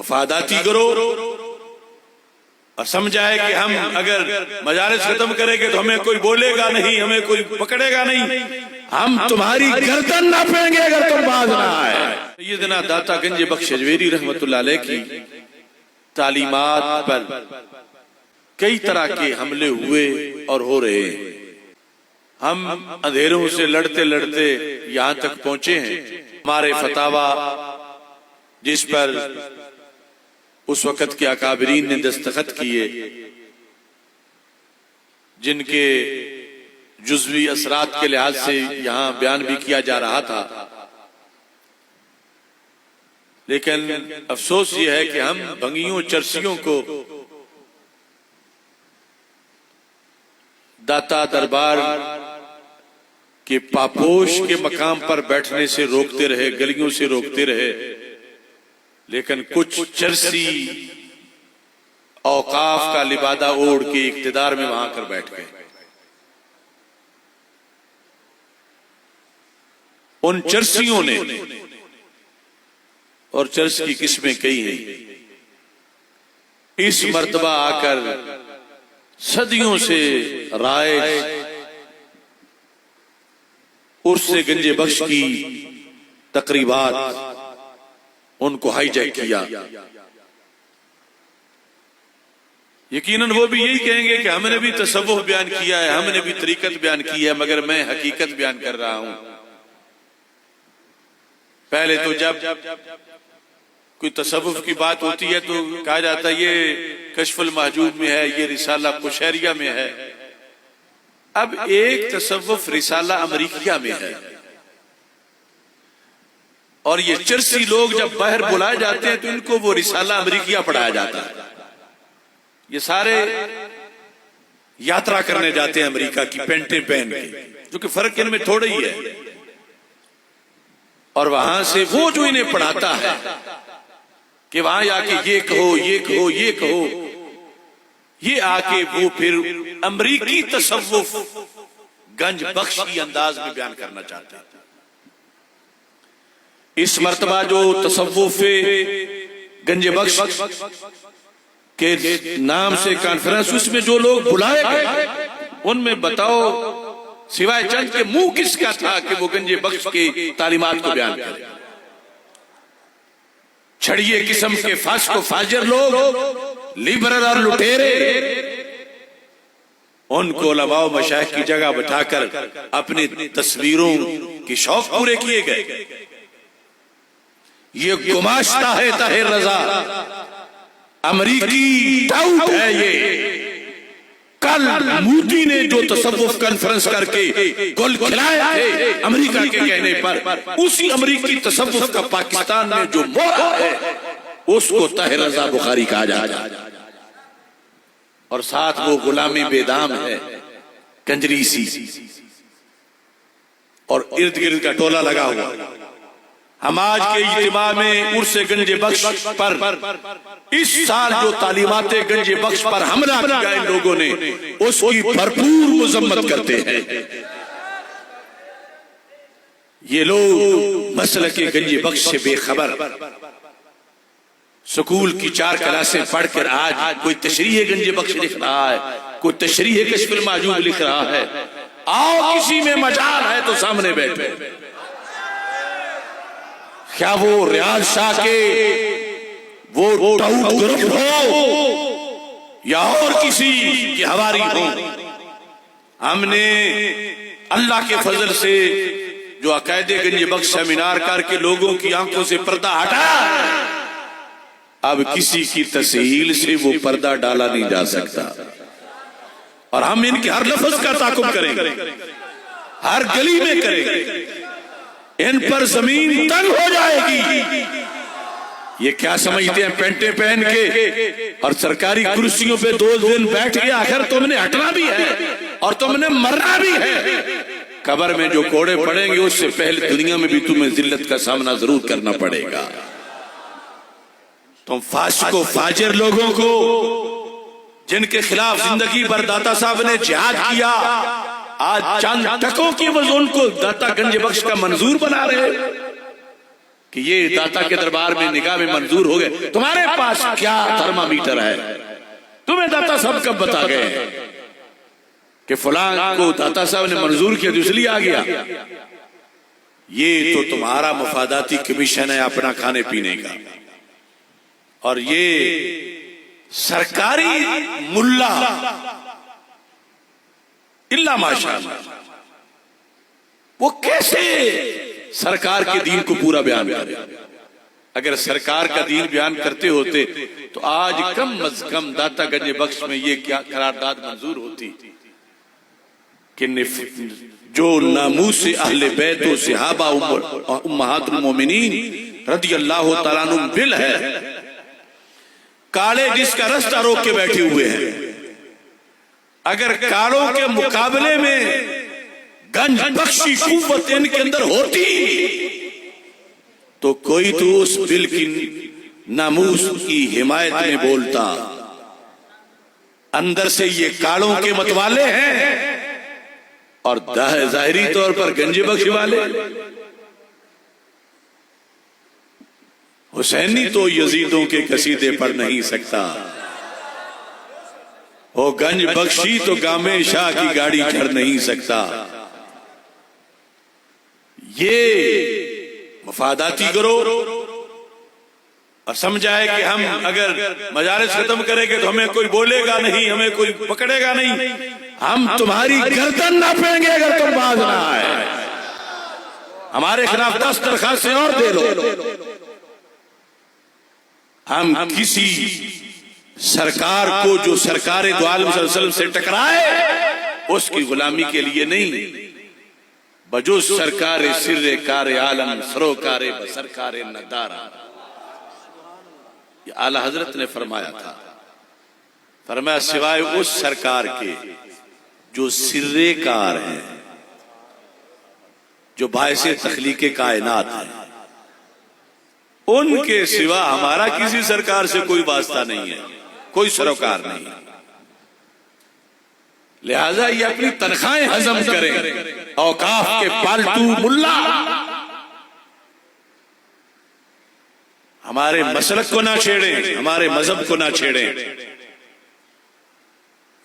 वफादाती करो और समझाए कि हम अगर मजालिस खत्म करेंगे तो हमें कोई बोलेगा नहीं, हमें कोई पकड़ेगा नहीं, हम तुम्हारी गर्दन नापेंगे अगर तुम बाज ना आए। सैयदना दाता गंज बख्श अजमेरी रहमतुल्लाह अलैह की तालीमात पर कई तरह के हमले हुए और हो रहे हैं। हम अंधेरों से लड़ते लड़ते यहां तक पहुंचे हैं। हमारे फतावा जिस पर उस वक्त के अकाबरीन ने दस्तखत किए, जिनके जुज़वी असरात के लिहाज से यहां बयान भी किया जा रहा था, लेकिन अफसोस ये है कि हम भंगियों चर्सियों को दाता दरबार के पापोश के मकाम पर बैठने से रोकते रहे, गलियों से रोकते रहे, लेकिन कुछ चर्सी औकाफ का लिबादा ओढ़ के इक्तिदार में वहां कर बैठ गए। उन चर्सियों ने, और चर्च की किस्में कई हैं, इस मर्तबा आकर सदियों से राइज उर्स गंजे बख्श की तकरीबात उनको हाईजैक किया। यकीनन वो भी यही कहेंगे कि हमने भी तसव्वुफ बयान किया है, हमने भी तरीकत बयान की है, मगर मैं हकीकत बयान कर रहा हूं। पहले तो जब कोई तसव्वुफ की बात होती है तो कहा जाता है ये कश्फुल महजूब में है, ये रिसाला कुशैरिया में है। अब एक तसव्वुफ रिसाला अमरीकिया में है, और ये चर्सी लोग जब बाहर बुलाए जाते हैं तो इनको वो रिसाला अमरीकिया पढ़ाया जाता है। ये सारे यात्रा करने जाते हैं अमेरिका की पेंटें पहन के, जो कि फर्क इनमें थोड़ा ही है, और वहां से वो जो इन्हें पढ़ाता है कि वहां आके ये कहो, ये कहो, ये कहो, ये आके वो फिर अमरीकी तसव्वुफ गंज बख्श की अंदाज में बयान करना चाहते हैं। इस मर्तबा जो तसव्वुफ गंज बख्श के नाम से कॉन्फ्रेंस, उसमें जो लोग बुलाए गए उनमें बताओ सिवाय चंद के मुंह किसका था कि वो गंज बख्श की तालीमात को बयान करे। छड़िए किस्म के फास्को फाजिर लोग, लिबरल और लुटेरे, उनको उलमा व मशाइख की जगह बैठाकर अपनी तस्वीरों की शौक पूरे किए गए। ये गुमाश्ता है ताहिर रजा, अमरीकी टाउट है ये। कल मोदी ने जो तसव्वुफ कॉन्फ्रेंस करके गोल खिलाए थे अमेरिका के कहने पर, उसी अमरीकी तसव्वुफ का पाकिस्तान में जो मोहरा है उसको ताहिर रजा बुखारी कहा जाता है, और साथ वो गुलामी बेदाम है कंजरीसी, और इर्द गिर्द का टोला लगा हुआ। हम आज के इज्तिमा में उर्स गंज बख्श पर इस साल जो तालीमात गंज बख्श पर हमला किया इन लोगों ने, उसकी भरपूर मुजम्मत करते हैं। ये लोग मसले के गंज बख्श से बेखबर, स्कूल की 4 क्लासें पढ़कर आज कोई तशरीह गंज बख्श लिख रहा है, कोई तशरीह कश्फुल महजूब लिख रहा है। आओ किसी में मजाल है तो सामने बैठे। क्या वो रियाज शाह के वो टाउट ग्रुप हो या और किसी की हवारी हो, हमने अल्लाह के फजल से जो अकायदे गंज बख्श सेमिनार करके लोगों की आंखों से पर्दा हटा, अब किसी की तस्हील से वो पर्दा डाला नहीं जा सकता, और हम इनके हर लफ्ज का ताकुब करेंगे, हर गली में करेंगे। इन पर जमीन तंग हो जाएगी। ये क्या समझते हैं पेंटे पहन के और सरकारी कुर्सियों पे 2 दिन बैठ के, आखिर तुमने हटना भी है और तुमने मरना भी है। कब्र में जो कोड़े पड़ेंगे उससे पहले दुनिया में भी तुम्हें जिल्लत का सामना जरूर करना पड़ेगा। तुम फासिको फाजिर लोगों को, जिनके खिलाफ जिंदगी भर दाता साहब ने जिहाद किया, आज चंद टकों की वजह उनको दाता गंज बख्श का मंजूर बना रहे। कि ये दाता के दरबार में निगाह में मंजूर हो गए। तुम्हारे पास क्या थर्मामीटर है? तुम्हें दाता साहब कब बता गए कि फलां को दाता साहब ने मंजूर किया तो इसलिए आ गया? ये तो तुम्हारा मफादाती कमीशन है अपना खाने पीने का। और ये सरकारी मुल्ला इल्ला माशाअल्लाह वो कैसे सरकार के दीन को पूरा बयान करे? अगर सरकार का दीन बयान करते होते तो आज कम अज कम दाता गंज बख्श में ये क्या करारदाद मंजूर होती कि जो नामूस अहले बैत व सहाबा उम्महातुल मोमिनीन रदियल्लाहु तआला अन्हुम बिल है, काले जिसका रास्ता रोक के बैठे हुए हैं, अगर कालों के मुकाबले में गंज बख्शी कुव्वत इनके अंदर होती तो कोई तो उस बिल की नामूस की हिमायत में बोलता। अंदर से ये कालों के मतवाले हैं और जाहिरी तौर पर गंज बख्श वाले। हुसैनी तो यजीदों के कसीदे पढ़ नहीं सकता, वो गंज बख्शी तो गामे शाह की गाड़ी चढ़ नहीं सकता। ये मफादाती करो और समझाए कि हम अगर मजालिस खत्म करेंगे तो हमें कोई बोलेगा नहीं, हमें कोई पकड़ेगा नहीं, हम तुम्हारी गर्दन नापेंगे अगर तुम बाज ना आए। हमारे खिलाफ 10 दरखास्तें और दे लो। हम किसी सरकार को जो सरकार दो आलम सल्लल्लाहु अलैहि वसल्लम से टकराए उसकी गुलामी के लिए नहीं, बजो सरकार सिर्रे कार आलम सरोकार बसरकार नदारा। ये आला हजरत ने फरमाया था, फरमाया सिवाय उस सरकार के जो सिर्रे कार है, जो बायसे तखलीके कायनात है, उनके सिवा हमारा किसी सरकार से कोई वास्ता नहीं है, कोई सरोकार नहीं। लिहाजा ये अपनी तनख्वाहें हजम करें, औकाफ के पालतू मुल्ला हमारे मसलक को ना छेड़ें, हमारे मजहब को ना छेड़ें।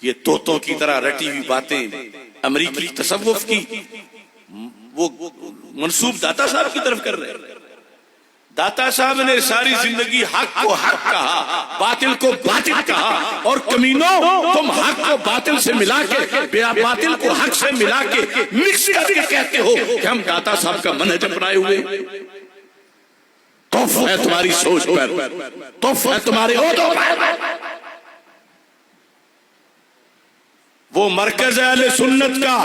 ये तोतों की तरह रटी हुई बातें अमरीकी तसव्वुफ की वो मंसूब दाता साहब की तरफ कर रहे हैं। दाता साहब ने सारी जिंदगी हक को हक कहा, बातिल को बातिल कहा, और कमीनों तुम हक को बातिल से मिला के, बातिल को हक से मिला के मिक्स करके कहते हो कि हम दाता साहब का मनहज अपनाए हुए। तोफ है तुम्हारी सोच पर, तोफ है तुम्हारे ओहदों पर। वो मरकज है अहले सुन्नत का,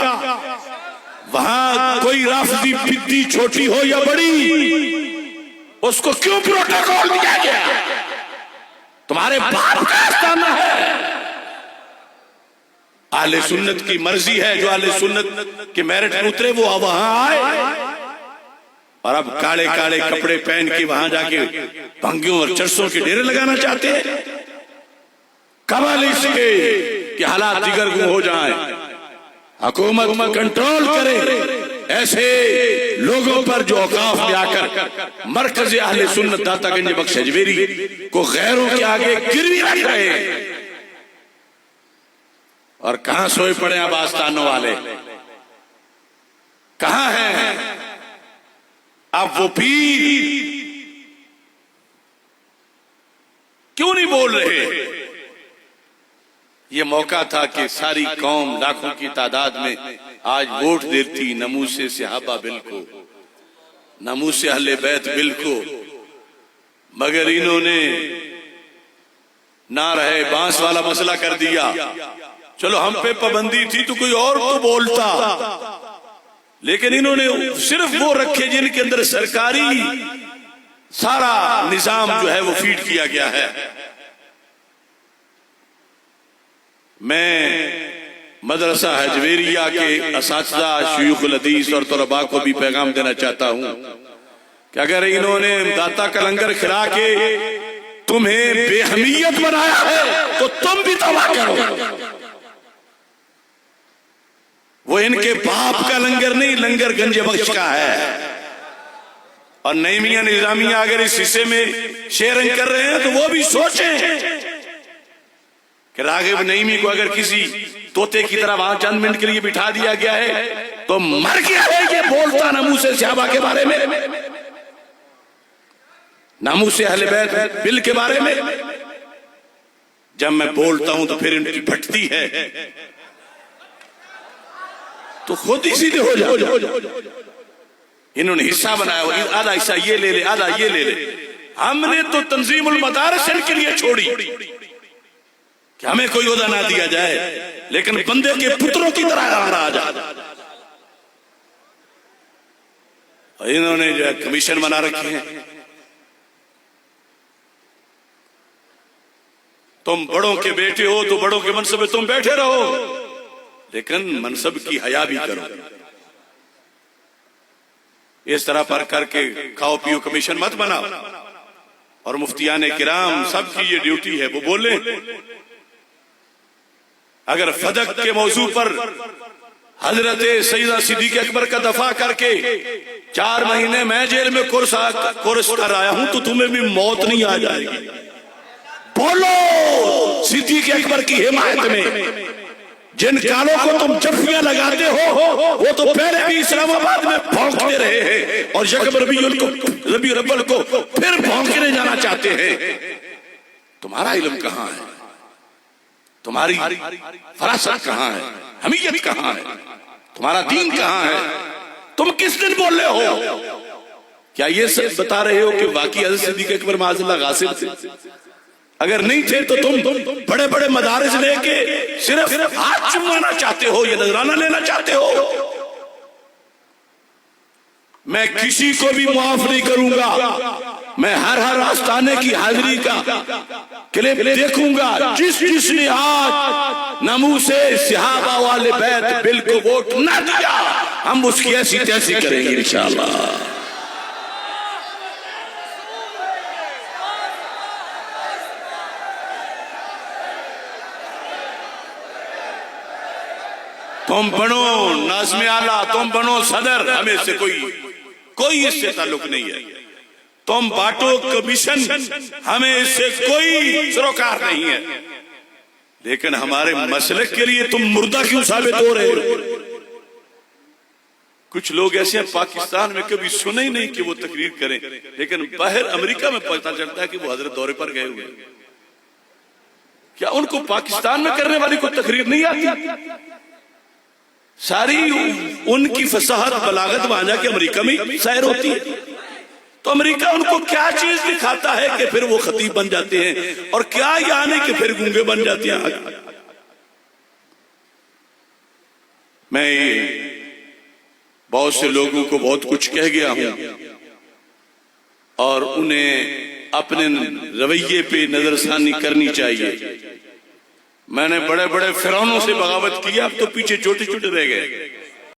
वहां कोई राफजी बिद्दी छोटी हो या बड़ी उसको क्यों प्रोटोकॉल दिया गया? तुम्हारे बाप का आस्थाना है। अहले सुन्नत की मर्जी है, जो अहले सुन्नत के मेरिट में उतरे वो वहां आए। और अब काले काले कपड़े पहन के वहां जाके भंगियों और चरसों के डेरे लगाना चाहते हैं। कमाल इसके कि हालात दिगरगुम हो जाएं, हुकूमत कंट्रोल करे ऐसे लोगों पर जो औकाफ में आकर मरकज अहले सुन्नत दाता गंज बख्श अजमेरी को गैरों के आगे गिरवी रख रहे हैं। और कहां सोए पड़े अब आस्थानों वाले, कहां हैं अब वो पीर? क्यों नहीं बोल रहे? ये मौका था कि सारी कौम लाखों की तादाद में आज वोट देती नमूसे सहाबा बिल को, नमूसे अहले बैत बिल को, मगर इन्होंने ना रहे बांस वाला मसला कर दिया। चलो हम पे पाबंदी थी तो कोई और तो बोलता, लेकिन इन्होंने सिर्फ वो रखे जिनके अंदर सरकारी सारा निजाम जो है वो फीड किया गया है। मैं मदरसा हजवेरिया के असातिज़ा शयूखुल हदीस और तलबा को भी पैगाम देना चाहता हूं कि अगर इन्होंने दाता का लंगर खिला के तुम्हें बेहमियत बनाया है तो तुम भी तौबा करो। वो इनके बाप का लंगर नहीं, लंगर गंज बख्श का है। और नईमिया निजामिया अगर इस हिस्से में शेयरिंग कर रहे हैं तो वो भी सोचें कि रागिब नईमी को अगर किसी तोते की तरह वहां चंद मिनट के लिए बिठा दिया गया है तो मर गया है ये बोलता नमूसे सहाबा के बारे में, नमूसे अहले बैत बिल के बारे में। जब मैं बोलता हूं तो फिर इनकी फटती है तो खुद ही सीधे हो जाओ। इन्होंने हिस्सा बनाया, आधा हिस्सा ये ले ले, आधा ये ले ले। हमने तो तंजीमुल मदारिस इनके लिए छोड़ी कि हमें कोई ओहदा ना दिया जाए, लेकिन बंदे के पुत्रों की तरह रहा जाए। इन्होंने जो है कमीशन बना रखे हैं। तुम बड़ों के बेटे हो तो बड़ों के मनसब में तुम बैठे रहो, लेकिन मनसब की हया भी करो। इस तरह पर करके खाओ पियो कमीशन मत बनाओ। और मुफ्तियाने किराम सबकी ये ड्यूटी है, वो बोले अगर फदक के मौजू पर हजरत सैयदा सिद्दीक़ अकबर का दफा करके 4 महीने मैं जेल में कोर्स कर आया हूं तो तुम्हें भी मौत नहीं आ जाएगी। बोलो सिद्दीक़ अकबर की हिमायत में जिन कालों को तुम जफ्फियां लगाते हो वो तो पहले भी इस्लामाबाद में भौंकते रहे हैं और यकम रबीउल अव्वल को फिर भौंकने जाना चाहते हैं। तुम्हारा इल्म कहां है? तुम्हारी फरासत कहां है? हमीयत कहां है? तुम्हारा दीन कहां है? तुम किस दिन बोल रहे हो? क्या ये सब बता रहे हो कि वाकई हज़रत सिद्दीक़ अकबर माज़अल्लाह गासिब थे? अगर नहीं थे तो तुम बड़े बड़े मदारिस लेके सिर्फ हाथ चुमाना चाहते हो, ये नजराना लेना चाहते हो। मैं किसी को भी माफ नहीं करूंगा। मैं हर आस्थाने की हाजिरी का क्लिप देखूंगा। जिसने आज नमूसे सहाबा वाले बैत बिल को वोट न दिया, हम उसकी ऐसी तैसी करेंगे इंशाअल्लाह। तुम बनो नाज़िम आला, तुम बनो सदर, हमें से कोई इससे ताल्लुक नहीं है। तुम बांटो कमीशन, हमें इससे कोई सरोकार नहीं है। लेकिन हमारे मसले के लिए तुम मुर्दा क्यों साबित हो रहे हो? कुछ लोग ऐसे हैं पाकिस्तान में कभी सुने ही नहीं कि वो तकरीर करें, लेकिन बाहर अमेरिका में पता चलता है कि वो हजरत दौरे पर गए हुए। क्या उनको पाकिस्तान में करने वाली कोई तकरीर नहीं आती? सारी उनकी फसाहत बलागत वहां जाके अमेरिका में सैर होती है। तो अमेरिका उनको क्या चीज दिखाता है कि फिर वो खतीब बन जाते हैं, और क्या यानी कि फिर गूंगे बन जाते हैं। मैं बहुत से लोगों को बहुत कुछ कह गया हूं और उन्हें अपने रवैये पे नजरसानी करनी चाहिए। मैंने बड़े बड़े फिरौनों से बगावत की, अब तो पीछे छोटे छोटे रह गए।